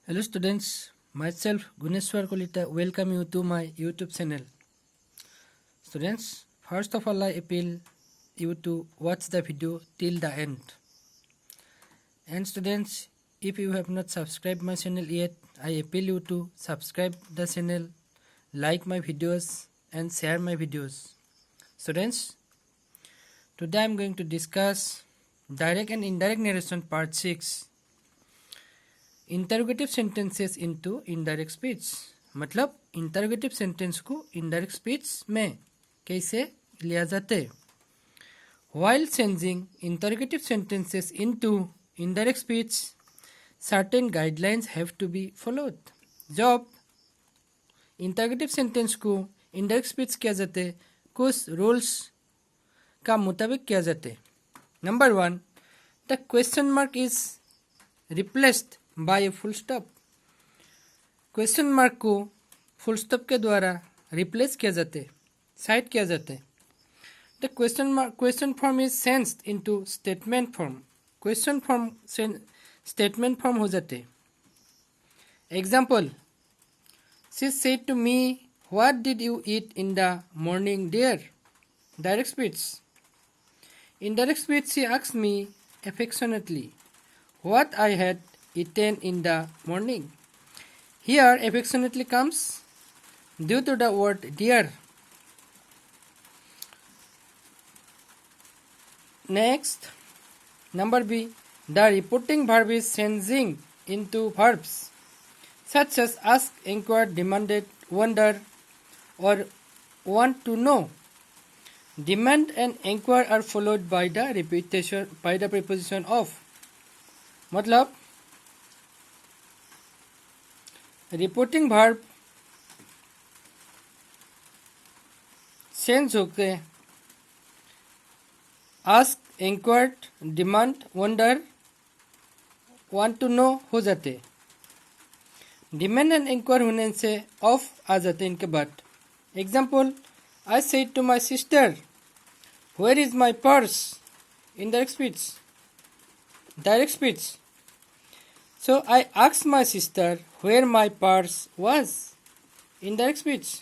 Hello students, myself Guneswar Kalita welcome you to my YouTube channel. Students, first of all I appeal you to watch the video till the end. And students, if you have not subscribed my channel yet, I appeal you to subscribe the channel, like my videos and share my videos. Students, today I am going to discuss direct and indirect narration part 6. Interrogative sentences into indirect speech मतलब interrogative sentence को indirect speech में कैसे लिया जाते while changing interrogative sentences into indirect speech certain guidelines have to be followed जब interrogative sentence को indirect speech किया जाते कुछ रूल्स का मुताबिक किया जाते number 1 the question mark is replaced by a full stop question mark को फुल स्टॉप के द्वारा रिप्लेस किया जाते साइड किया जाते the question form is sensed into statement form question form statement form हो जाते example she said to me what did you eat in the morning dear direct speech indirect speech she asked me affectionately what I had eaten in the morning. Here affectionately comes due to the word dear. Next, number B. The reporting verb is changing into verbs such as ask, inquire, demanded, wonder or want to know. Demand and inquire are followed by the preposition of. मतलब reporting verb change होके ask inquired demand wonder want to know हो जाते demand and inquire होने से of आ जाते इनके बाद example I said to my sister where is my purse indirect speech So I asked my sister where my purse was. Indirect speech.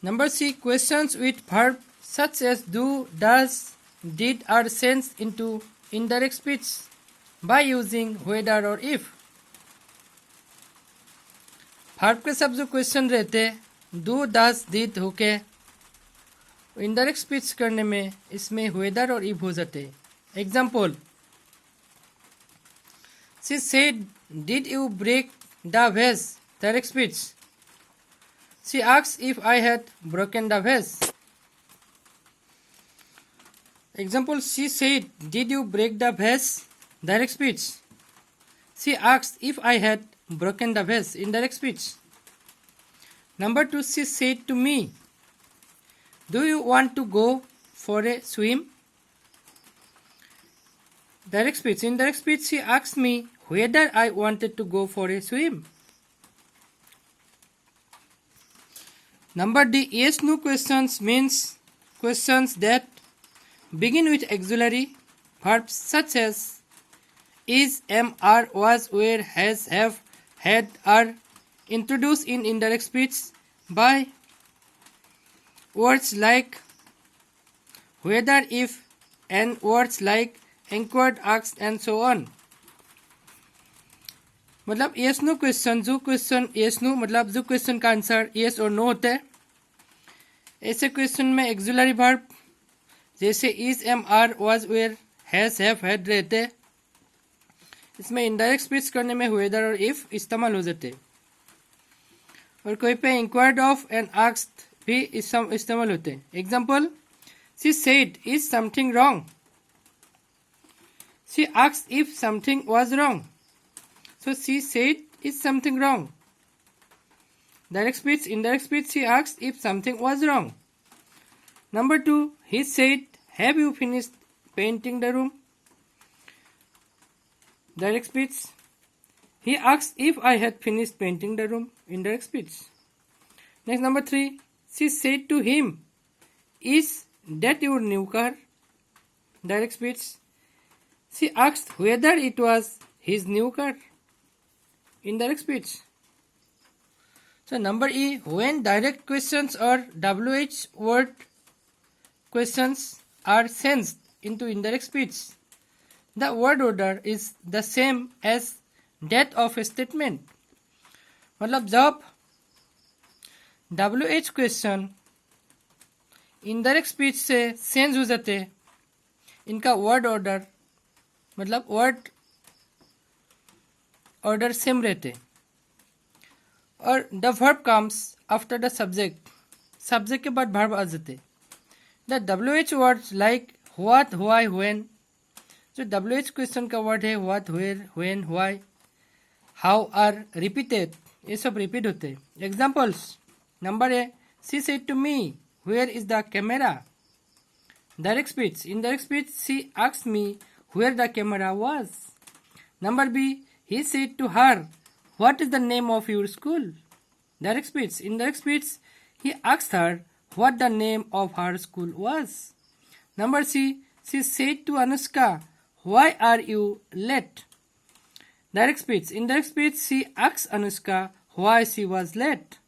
Number C. Questions with verb such as do, does, did are changed into indirect speech by using whether or if. verb के सब जो question रहते do, does, did होके indirect speech करने में इसमें whether और if हो जाते example She said, did you break the vase? Direct speech. She asked if I had broken the vase. Example, she said, did you break the vase? Direct speech. She asked if I had broken the vase. Indirect speech. Number 2, she said to me, do you want to go for a swim? Direct speech. Indirect speech, she asked me whether I wanted to go for a swim. Number D. Yes, no questions means questions that begin with auxiliary verbs such as is, am, are, was, were, has, have, had, are introduced in indirect speech by words like whether, if, and words like inquired, asked, and so on. मतलब yes no question जो question yes no मतलब जो question का answer yes और no होता है ऐसे question में एक्सुलरी वर्ब जैसे is, am, are, was, were, has, have, had रहते इसमें इनडायरेक्ट स्पीच करने में whether और if इस्तेमाल हो जाते और कोई पे inquired of and asked भी इस्तेमाल होते example she said is something wrong she asked if something was wrong So she said, is something wrong? Direct speech, indirect speech, she asked if something was wrong. Number 2, he said, have you finished painting the room? Direct speech. He asked if I had finished painting the room. Indirect speech. Next, number 3, she said to him, is that your new car? Direct speech. She asked whether it was his new car. Indirect speech. So number E, when direct questions or WH word questions are sensed into indirect speech, the word order is the same as that of a statement. मतलब जब WH question indirect speech से change हो जाते, इनका word order मतलब word order same रहते, और the verb comes after the subject, subject के बाद वर्ब आ जाते. The WH words like what, why, when, जो WH क्वेश्चन का वर्ड है what, where, when, why, how are repeated, ये सब रिपीट होते. Examples. Number A, she said to me where is the camera. Direct speech. Indirect speech, she asked me where the camera was. Number B, he said to her, what is the name of your school. Direct speech. Indirect speech, he asked her what the name of her school was. Number C, she said to Anushka, why are you late. Direct speech. Indirect speech, she asked Anushka why she was late.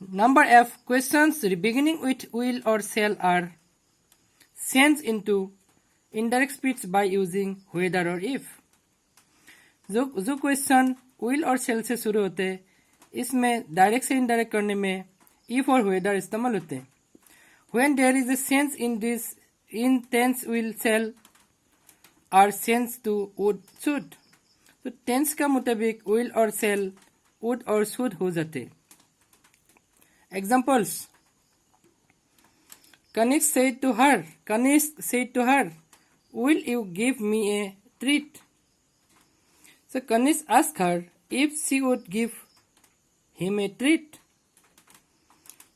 Number F, questions beginning with will or shall are changed into indirect speech by using whether or if. जो question will और shell से शुरू होते, इसमें direct से indirect करने में if और वेदर इस्तेमाल होते. When there is a sense in this in tense will shall are sense to would should. तो टेंस का मुताबिक विल और शेल वुड और शुड हो जाते. Examples. Kanishk said to her will you give me a treat. So Kanishk asked her if she would give him a treat.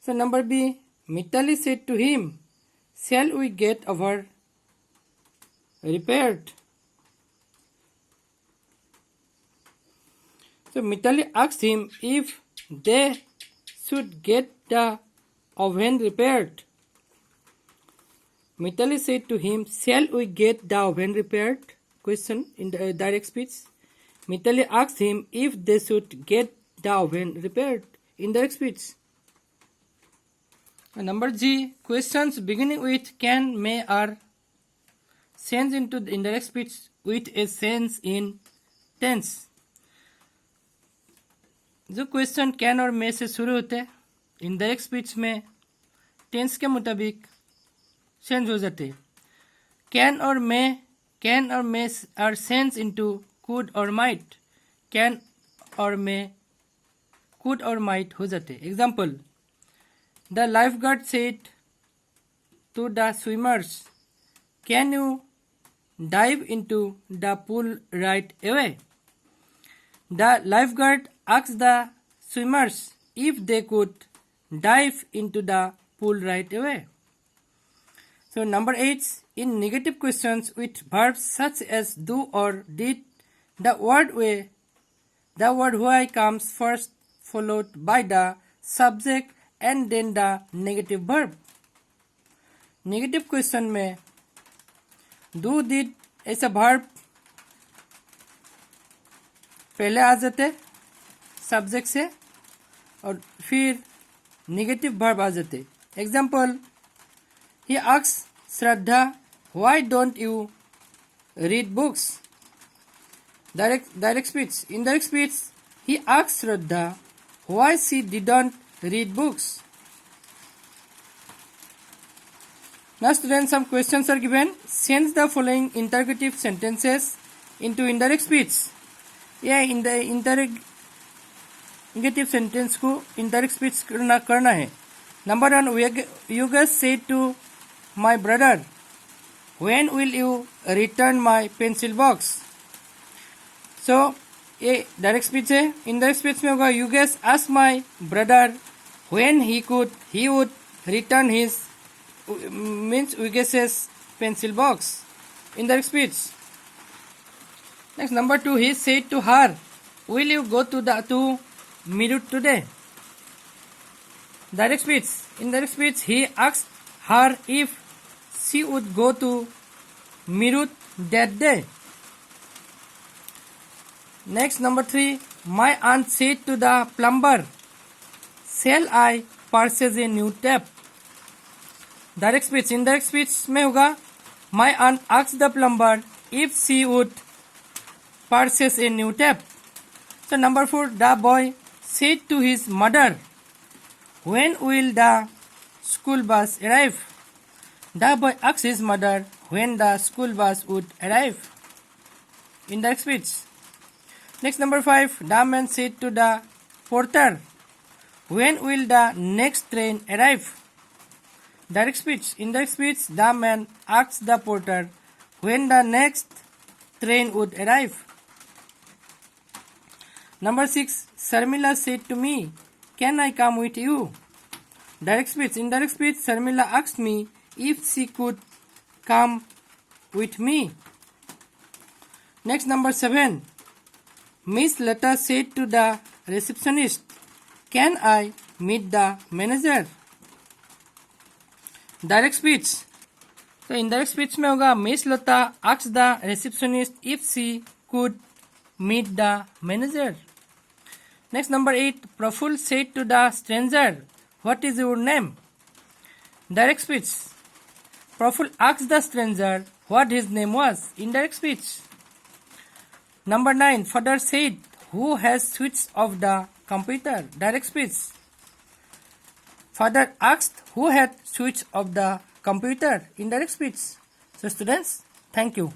So number B, Mitali said to him, shall we get our repaired. So Mitali asked him if they should get the oven repaired. Mitali said to him, shall we get the oven repaired. Question in the direct speech. Mitali asked him if they should get the oven repaired. Indirect speech. Number G, questions beginning with can, may, are changed into the indirect speech with a change in tense. जो question can or मे से शुरू होते, indirect speech में tense के मुताबिक change हो जाते. Can or may are change into could or might. Can और may could or might हो जाते. Example. The lifeguard said to the swimmers, can you dive into the pool right away. The lifeguard asked the swimmers if they could dive into the pool right away. So number 8, in negative questions with verbs such as do or did, the word why comes first, followed by the subject and then the negative verb. Negative question में do, did ऐसा verb पहले आ जाते subject से और फिर negative verb आ जाते. Example. He asked Shraddha why don't you read books. Direct speech. Indirect speech, he asked Shraddha why she didn't read books. Now students, some questions are given. Change the following interrogative sentences into indirect speech. यह interrogative sentence को indirect speech करना है. Number 1, Yogesh said to my brother, when will you return my pencil box. So ये direct speech है. Indirect speech में होगा Yogesh asked my brother when he would return his means योगेश's pencil box. Indirect speech. Next, number 2, he said to her, will you go to Meerut today. Direct speech. Indirect speech, he asked her if she would go to Meerut that day. Next, number 3. My aunt said to the plumber, "Shall I purchase a new tap?" Direct speech. Indirect speech में होगा My aunt asked the plumber if she would purchase a new tap. So number 4. The boy said to his mother, "When will the school bus arrive?" The boy asked his mother when the school bus would arrive. Indirect speech. Next, number 5. The man said to the porter, "When will the next train arrive?" Direct speech. Indirect speech. The man asked the porter when the next train would arrive. Number 6. Sharmila said to me, "Can I come with you?" Direct speech. Indirect speech. Sharmila asked me if she could come with me. Next, number 7. Miss Lata said to the receptionist, "Can I meet the manager?" Direct speech. So indirect speech में होगा Miss Lata asked the receptionist if she could meet the manager. Next, number 8. Praful said to the stranger, "What is your name?" Direct speech. Praful asked the stranger what his name was. Indirect speech. Number 9. Father said, "Who has switched off the computer?" Direct speech. Father asked who had switched off the computer. Indirect speech. So students, thank you.